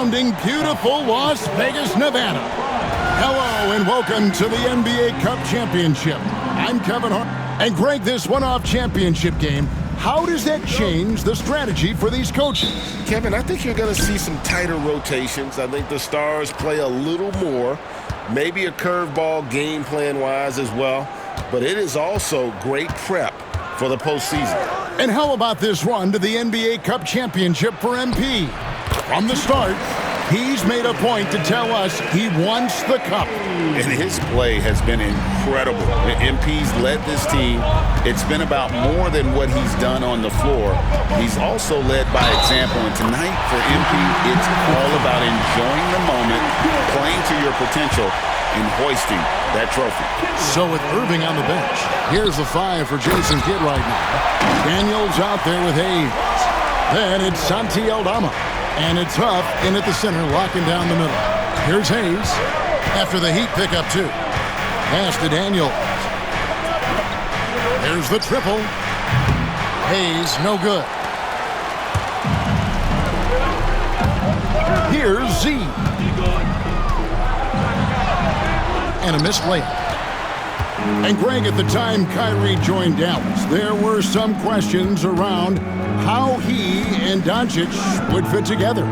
surrounding beautiful Las Vegas, Nevada. Hello and welcome to the NBA Cup Championship. I'm Kevin Hart. And Greg, this one-off championship game, how does that change the strategy for these coaches? Kevin, I think you're going to see some tighter rotations. I think the stars play a little more, maybe a curveball game plan-wise as well. But it is also great prep for the postseason. And how about this run to the NBA Cup Championship for MP? From the start, he's made a point to tell us he wants the cup. And his play has been incredible. The MP's led this team. It's been about more than what he's done on the floor. He's also led by example. And tonight for MP, it's all about enjoying the moment, playing to your potential, and hoisting that trophy. So with Irving on the bench, here's the 5 for Jason Kidd right now. Daniels out there with Hayes. Then it's Santi Aldama. And it's Huff in at the center, locking down the middle. Here's Hayes after the Heat pick up 2. Pass to Daniels. There's the triple. Hayes, no good. Here's Z. And a missed layup. And Greg, at the time Kyrie joined Dallas, there were some questions around how he and Doncic would fit together.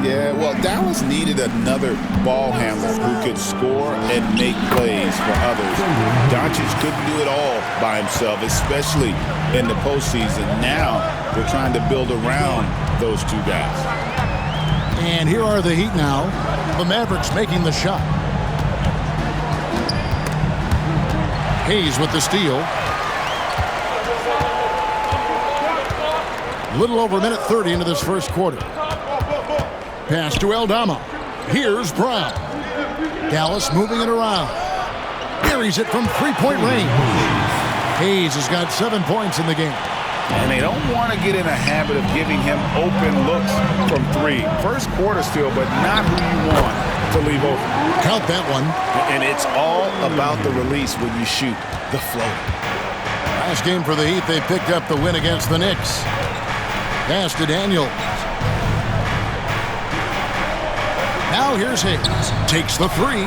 Yeah, well, Dallas needed another ball handler who could score and make plays for others. Doncic couldn't do it all by himself, especially in the postseason. Now they're trying to build around those two guys. And here are the Heat now. The Mavericks making the shot. Hayes with the steal. A little over a minute 30 into this first quarter. Pass to Aldama. Here's Brown. Dallas moving it around. Buries it from three-point range. Hayes has got 7 points in the game. And they don't want to get in a habit of giving him open looks from 3. First quarter still, but not who you want to leave open. Count that one. And it's all about the release when you shoot the flow. Last game for the Heat, they picked up the win against the Knicks. Pass to Daniels. Now here's Hayes. Takes the 3.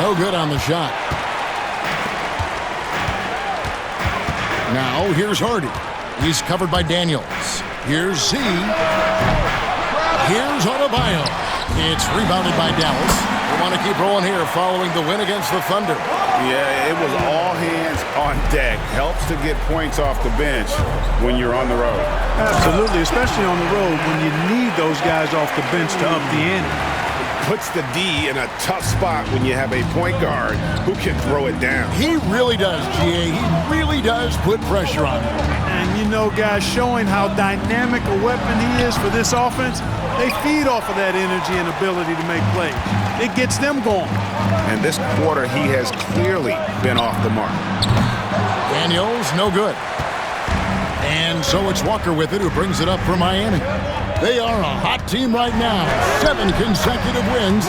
No good on the shot. Now here's Hardy. He's covered by Daniels. Here's Z. Here's Adebayo. It's rebounded by Dallas. We want to keep rolling here following the win against the Thunder. Yeah, it was all hands on deck. Helps to get points off the bench when you're on the road. Absolutely, especially on the road when you need those guys off the bench to up the ante. Puts the D in a tough spot when you have a point guard who can throw it down. He really does, GA. He really does put pressure on him. And you know, guys, showing how dynamic a weapon he is for this offense, they feed off of that energy and ability to make plays. It gets them going. And this quarter, he has clearly been off the mark. Daniels, no good. And so it's Walker with it, who brings it up for Miami. They are a hot team right now. 7 consecutive wins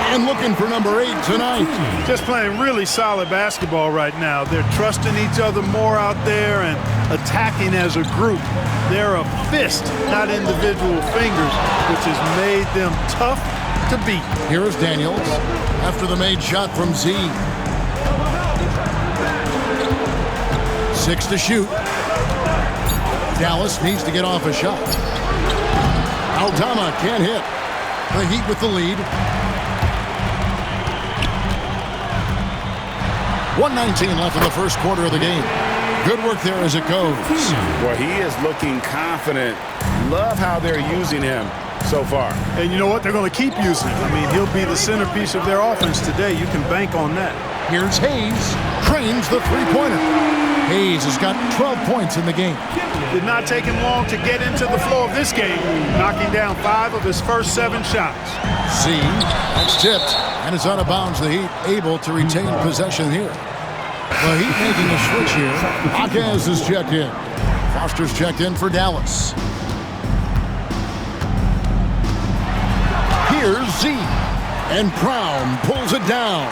and looking for number 8 tonight. Just playing really solid basketball right now. They're trusting each other more out there and attacking as a group. They're a fist, not individual fingers, which has made them tough to beat. Here is Daniels after the made shot from Z. 6 to shoot. Dallas needs to get off a shot. Aldama can't hit. The Heat with the lead. 1:19 left in the first quarter of the game. Good work there as it goes. Well, he is looking confident. Love how they're using him so far. And you know what? They're going to keep using him. I mean, he'll be the centerpiece of their offense today. You can bank on that. Here's Hayes. Trains the three-pointer. Hayes has got 12 points in the game. Did not take him long to get into the flow of this game, knocking down 5 of his first 7 shots. Z, that's tipped, and it's out of bounds. The Heat able to retain possession here. The Heat making a switch here. Jaquez is checked in. Foster's checked in for Dallas. Here's Z, and Brown pulls it down.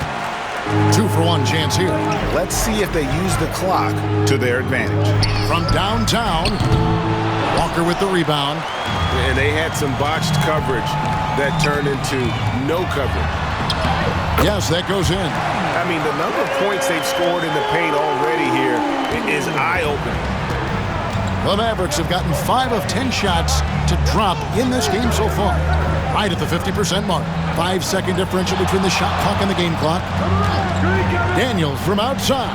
2-for-1 chance here. Let's see if they use the clock to their advantage. From downtown, Walker with the rebound. and they had some botched coverage that turned into no coverage. Yes, that goes in. I mean, the number of points they've scored in the paint already here is eye-opening. The Mavericks have gotten 5 of 10 shots to drop in this game so far. Right at the 50% mark. 5-second differential between the shot clock and the game clock. Daniels from outside.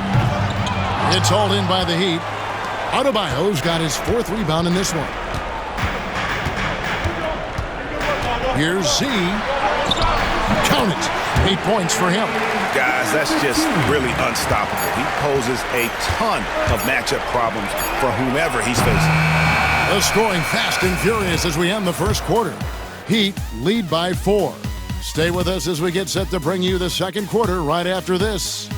It's hauled in by the Heat. Adebayo's got his 4th rebound in this one. Here's Z. Count it. 8 points for him. Guys, that's just really unstoppable. He poses a ton of matchup problems for whomever he's facing. The scoring fast and furious as we end the first quarter. Heat lead by 4. Stay with us as we get set to bring you the second quarter right after this.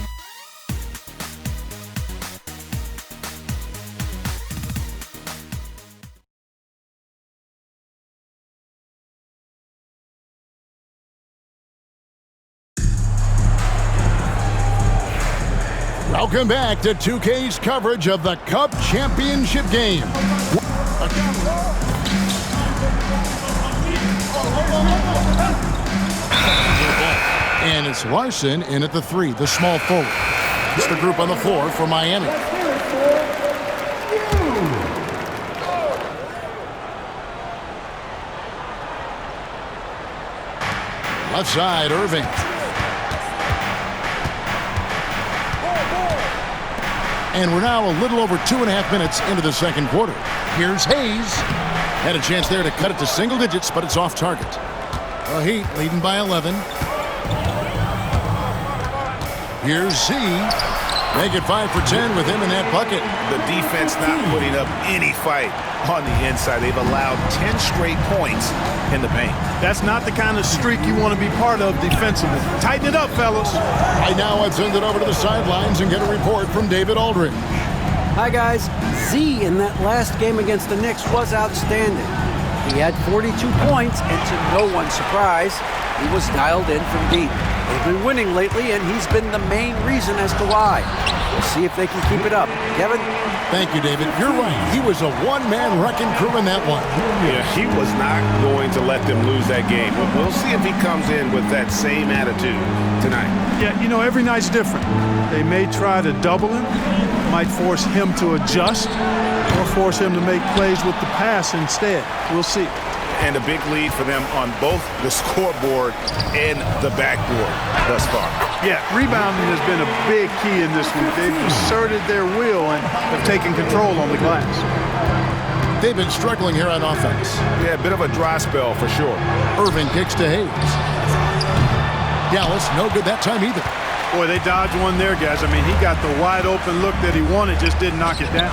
Welcome back to 2K's coverage of the Cup Championship game. And it's Larson in at the 3, the small forward. It's the group on the floor for Miami. Left side, Irving. And we're now a little over 2.5 minutes into the second quarter. Here's Hayes. Had a chance there to cut it to single digits, but it's off target. The Heat leading by 11. Here's Z. Make it 5 for 10 with him in that bucket. The defense not putting up any fight on the inside. They've allowed 10 straight points in the paint. That's not the kind of streak you want to be part of defensively. Tighten it up, fellas. Right now, I'd send it over to the sidelines and get a report from David Aldridge. Hi, guys. Z in that last game against the Knicks was outstanding. He had 42 points, and to no one's surprise, he was dialed in from deep. They've been winning lately, and he's been the main reason as to why. We'll see if they can keep it up. Kevin? Thank you, David. You're right. He was a one-man wrecking crew in that one. Yeah, he was not going to let them lose that game. But we'll see if he comes in with that same attitude tonight. Yeah, you know, every night's different. They may try to double him, might force him to adjust, or force him to make plays with the pass instead. We'll see. And a big lead for them on both the scoreboard and the backboard thus far. Yeah, rebounding has been a big key in this one. They've asserted their will and have taken control on the glass. They've been struggling here on offense. Yeah, a bit of a dry spell for sure. Irving kicks to Hayes. Dallas, no good that time either. Boy, they dodged one there, guys. I mean, he got the wide open look that he wanted, just didn't knock it down.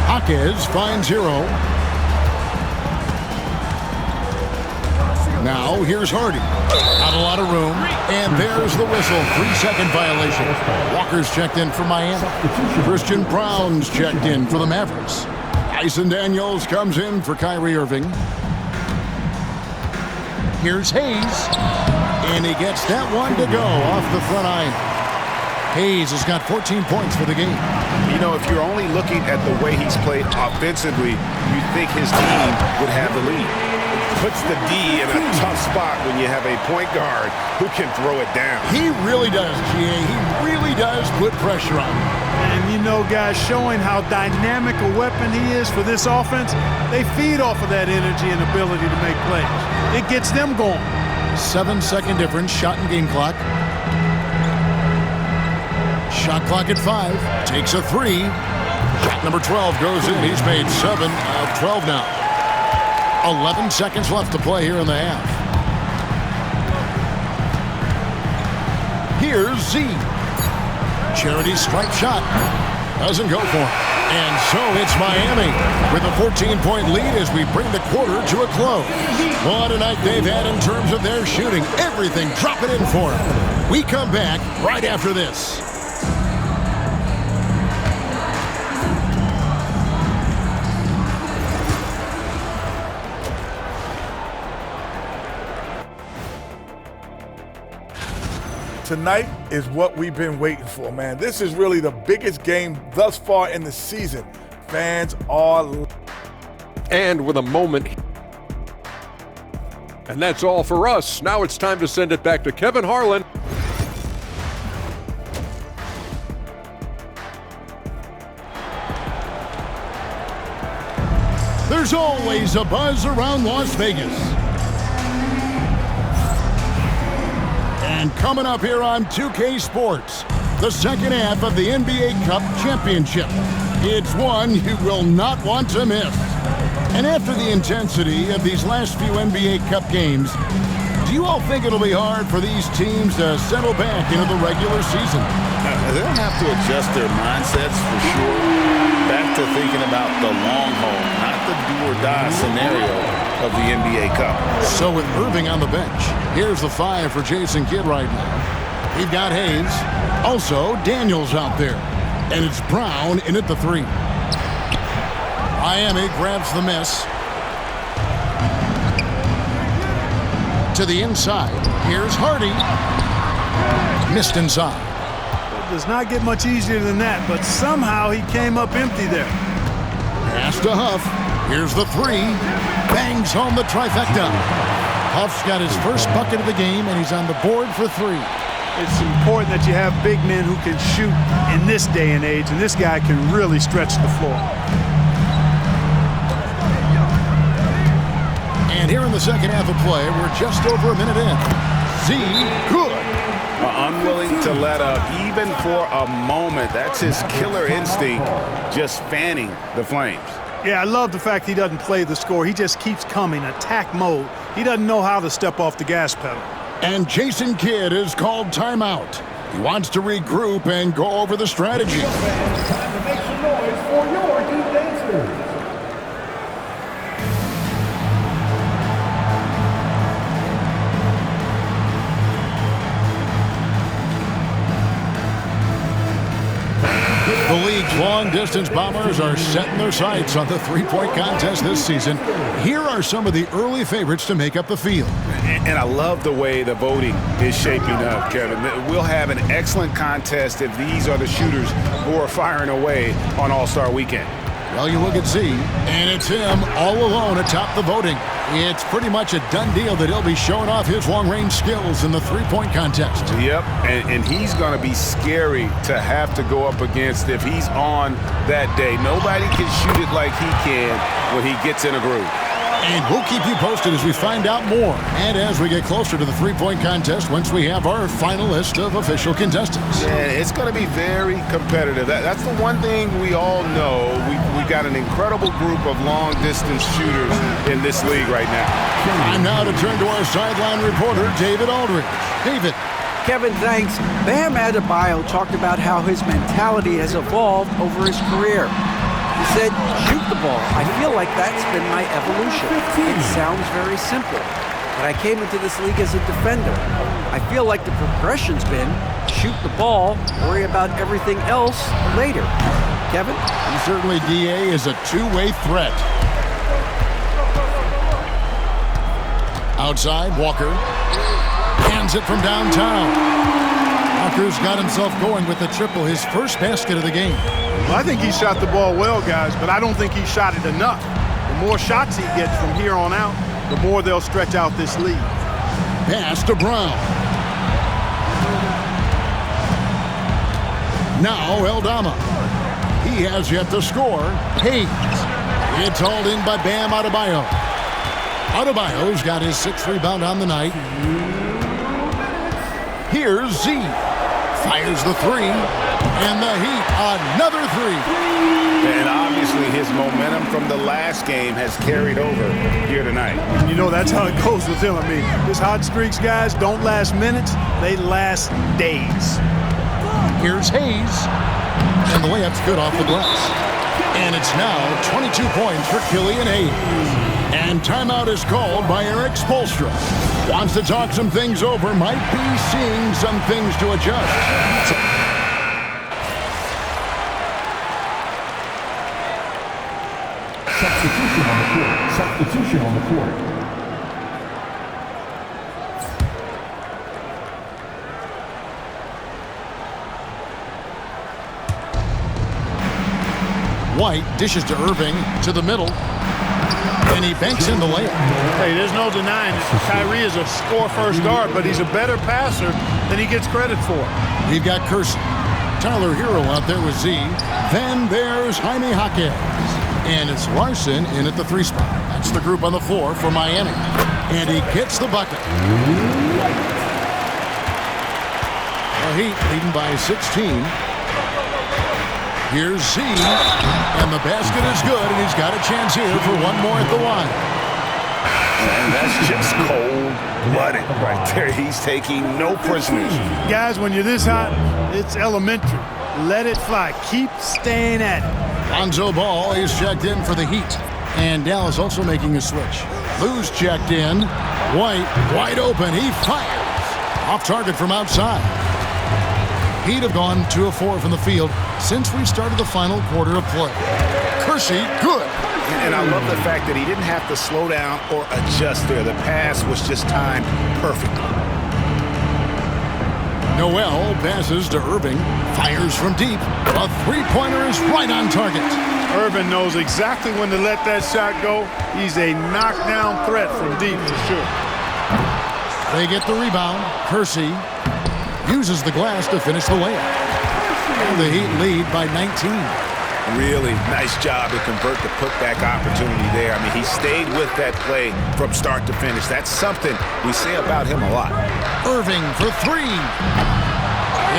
Jaquez finds Hero. Now, here's Hardy. Not a lot of room. And there's the whistle. 3-second violation. Walker's checked in for Miami. Christian Brown's checked in for the Mavericks. Dyson Daniels comes in for Kyrie Irving. Here's Hayes. And he gets that one to go off the front iron. Hayes has got 14 points for the game. You know, if you're only looking at the way he's played offensively, you'd think his team would have the lead. Puts the D in a tough spot when you have a point guard who can throw it down. He really does, GA. He really does put pressure on him. And you know, guys, showing how dynamic a weapon he is for this offense, they feed off of that energy and ability to make plays. It gets them going. 7-second difference, shot and game clock. Shot clock at 5. Takes a 3. Shot number 12 goes in. He's made 7 of 12 now. 11 seconds left to play here in the half. Here's Z. Charity stripe shot. Doesn't go for it. And so it's Miami with a 14-point lead as we bring the quarter to a close. What a night they've had in terms of their shooting. Everything dropping in for them. We come back right after this. Tonight is what we've been waiting for, man. This is really the biggest game thus far in the season. Fans are and with a moment. And that's all for us. Now it's time to send it back to Kevin Harlan. There's always a buzz around Las Vegas. And coming up here on 2K Sports, the second half of the NBA Cup Championship. It's one you will not want to miss. And after the intensity of these last few NBA Cup games, do you all think it'll be hard for these teams to settle back into the regular season? They'll have to adjust their mindsets for sure. Back to thinking about the long haul, not the do-or-die scenario of the NBA Cup. So with Irving on the bench, here's the 5 for Jason Kidd right now. He's got Hayes. Also, Daniels out there. And it's Brown in at the 3. Miami grabs the miss. To the inside. Here's Hardy. Missed inside. It does not get much easier than that, but somehow he came up empty there. Pass to Huff. Here's the 3. Bangs home the trifecta. Huff's got his first bucket of the game, and he's on the board for 3. It's important that you have big men who can shoot in this day and age, and this guy can really stretch the floor. And here in the second half of play, we're just over a minute in. Z, good. Unwilling to let up even for a moment. That's his killer instinct, just fanning the flames. Yeah, I love the fact he doesn't play the score. He just keeps coming, attack mode. He doesn't know how to step off the gas pedal. And Jason Kidd is called timeout. He wants to regroup and go over the strategy. Time to make some noise for your Deep Dancers. The league's long-distance bombers are setting their sights on the three-point contest this season. Here are some of the early favorites to make up the field. And I love the way the voting is shaping up, Kevin. We'll have an excellent contest if these are the shooters who are firing away on All-Star Weekend. Well, you look at Z, and it's him all alone atop the voting. It's pretty much a done deal that he'll be showing off his long-range skills in the three-point contest. Yep, and he's going to be scary to have to go up against if he's on that day. Nobody can shoot it like he can when he gets in a groove. And we'll keep you posted as we find out more and as we get closer to the three-point contest once we have our final list of official contestants. Yeah, it's going to be very competitive. That's the one thing we all know. We've got an incredible group of long-distance shooters in this league right now. Time now to turn to our sideline reporter, David Aldridge. David. Kevin, thanks. Bam Adebayo talked about how his mentality has evolved over his career. He said, shoot the ball. I feel like that's been my evolution. It sounds very simple, but I came into this league as a defender. I feel like the progression's been shoot the ball, worry about everything else later. Kevin? And certainly DA is a two-way threat. Outside, Walker hands it from downtown. Walker's got himself going with the triple, his first basket of the game. Well, I think he shot the ball well, guys, but I don't think he shot it enough. The more shots he gets from here on out, the more they'll stretch out this lead. Pass to Brown. Now Eldama. He has yet to score. Hayes. It's hauled in by Bam Adebayo. Adebayo's got his sixth rebound on the night. Here's Z. Fires the three. And the Heat, another three. And obviously his momentum from the last game has carried over here tonight. You know, that's how it goes with him. I mean, his hot streaks, guys, don't last minutes. They last days. Here's Hayes. And the layup's good off the glass. And it's now 22 points for Killian Hayes. And timeout is called by Eric Spoelstra. Wants to talk some things over, might be seeing some things to adjust. Substitution on the court. Substitution on the court. White dishes to Irving to the middle. And he banks in the layup. Hey, there's no denying it. Kyrie is a score-first guard, but he's a better passer than he gets credit for. We've got Kersey. Tyler Hero out there with Z. Then there's Jaime Jaquez. And it's Larson in at the 3 spot. That's the group on the floor for Miami. And he gets the bucket. The Heat leading by 16. Here's Z. And the basket is good, and he's got a chance here for one more at the line. And that's just cold-blooded right there. He's taking no prisoners. Guys, when you're this hot, it's elementary. Let it fly. Keep staying at it. Lonzo Ball is checked in for the Heat. And Dallas also making a switch. Lou's checked in. White, wide open. He fires. Off target from outside. Heat have gone 2 of 4 from the field since we started the final quarter of play. Kersey, good. And I love the fact that he didn't have to slow down or adjust there. The pass was just timed perfectly. Noel passes to Irving. Fires from deep. A 3-pointer is right on target. Irving knows exactly when to let that shot go. He's a knockdown threat from deep for sure. They get the rebound. Kersey uses the glass to finish the layup. And the Heat lead by 19. Really nice job to convert the putback opportunity there. I mean, he stayed with that play from start to finish. That's something we say about him a lot. Irving for 3.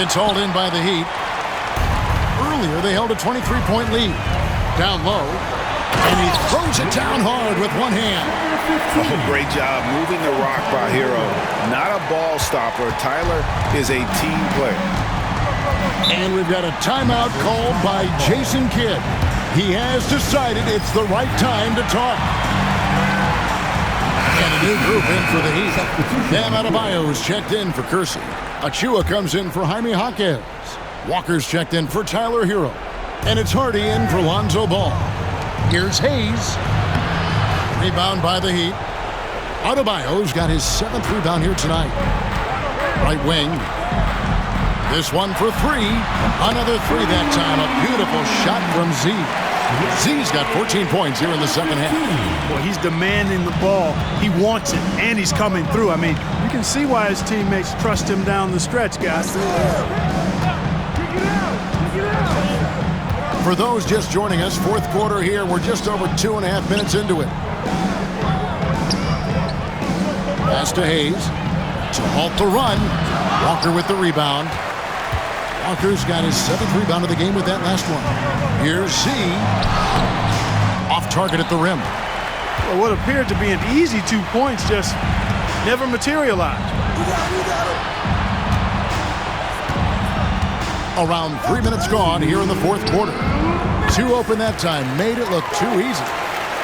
It's hauled in by the Heat. Earlier, they held a 23-point lead. Down low. And he throws it down hard with one hand. Oh, great job moving the rock by Hero. Not a ball stopper. Tyler is a team player. And we've got a timeout called by Jason Kidd. He has decided it's the right time to talk. And a new group in for the Heat. Bam Adebayo is checked in for Kersey. Achua comes in for Jaime Jaquez. Walker's checked in for Tyler Hero. And it's Hardy in for Lonzo Ball. Here's Hayes. Rebound by the Heat. Adebayo's got his 7th rebound here tonight. Right wing. This one for 3. Another 3 that time. A beautiful shot from Z. Z's got 14 points here in the second half. Well, he's demanding the ball. He wants it, and he's coming through. I mean, you can see why his teammates trust him down the stretch, guys. For those just joining us, 4th quarter here. We're just over 2.5 minutes into it. Pass to Hayes to halt the run. Walker with the rebound. Walker's got his 7th rebound of the game with that last one. Here's Z. Off target at the rim. Well, what appeared to be an easy 2 points just never materialized. Around 3 minutes gone here in the 4th quarter. 2 open that time. Made it look too easy.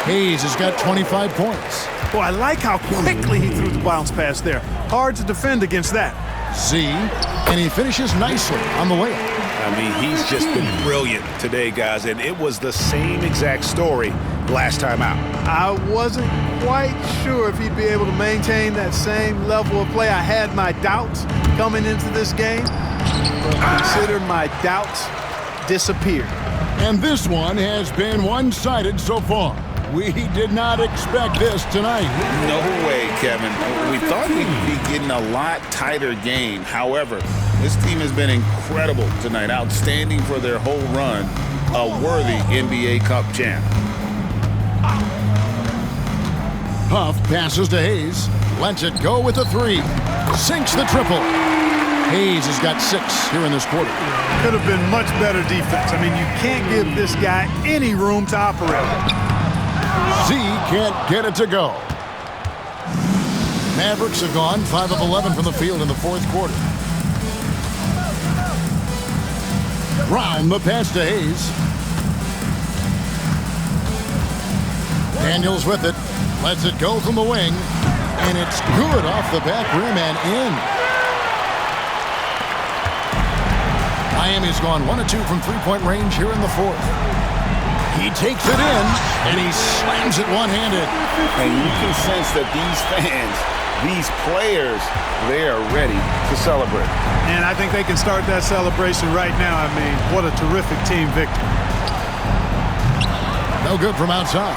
Hayes has got 25 points. Well, I like how quickly he threw the bounce pass there. Hard to defend against that. Z, and he finishes nicely on the layup. I mean, he's just been brilliant today, guys, and it was the same exact story last time out. I wasn't quite sure if he'd be able to maintain that same level of play. I had my doubts coming into this game, but consider my doubts disappeared. And this one has been one-sided so far. We did not expect this tonight. No way, Kevin. We thought we'd be getting a lot tighter game. However, this team has been incredible tonight. Outstanding for their whole run. A worthy NBA Cup champ. Huff passes to Hayes. Lets it go with the 3. Sinks the triple. Hayes has got 6 here in this quarter. Could have been much better defense. I mean, you can't give this guy any room to operate. Z can't get it to go. Mavericks have gone 5 of 11 from the field in the 4th quarter. Brown the pass to Hayes. Daniels with it. Lets it go from the wing. And it's good off the back rim and in. Miami's gone 1 of 2 from 3-point range here in the 4th. He takes it in, and he slams it one-handed. And you can sense that these fans, these players, they are ready to celebrate. And I think they can start that celebration right now. I mean, what a terrific team victory. No good from outside.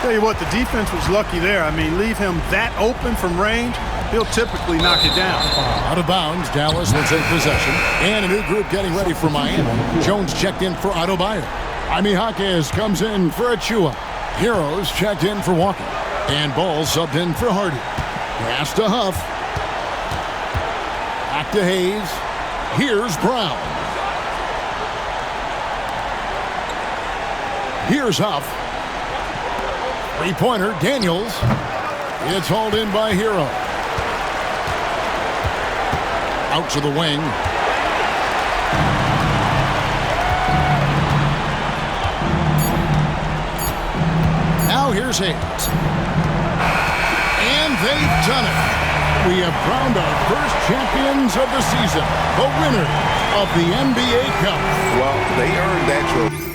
Tell you what, the defense was lucky there. I mean, leave him that open from range, he'll typically knock it down. Out of bounds, Dallas will take possession. And a new group getting ready for Miami. Jones checked in for Adebayo. Jaime Jaquez comes in for Achua. Heroes checked in for Walker. And Ball subbed in for Hardy. Pass to Huff. Back to Hayes. Here's Brown. Here's Huff. Three-pointer, Daniels. It's hauled in by Hero. Out to the wing. Now here's Hayes. And they've done it. We have crowned our first champions of the season, the winner of the NBA Cup. Well, they earned that trophy.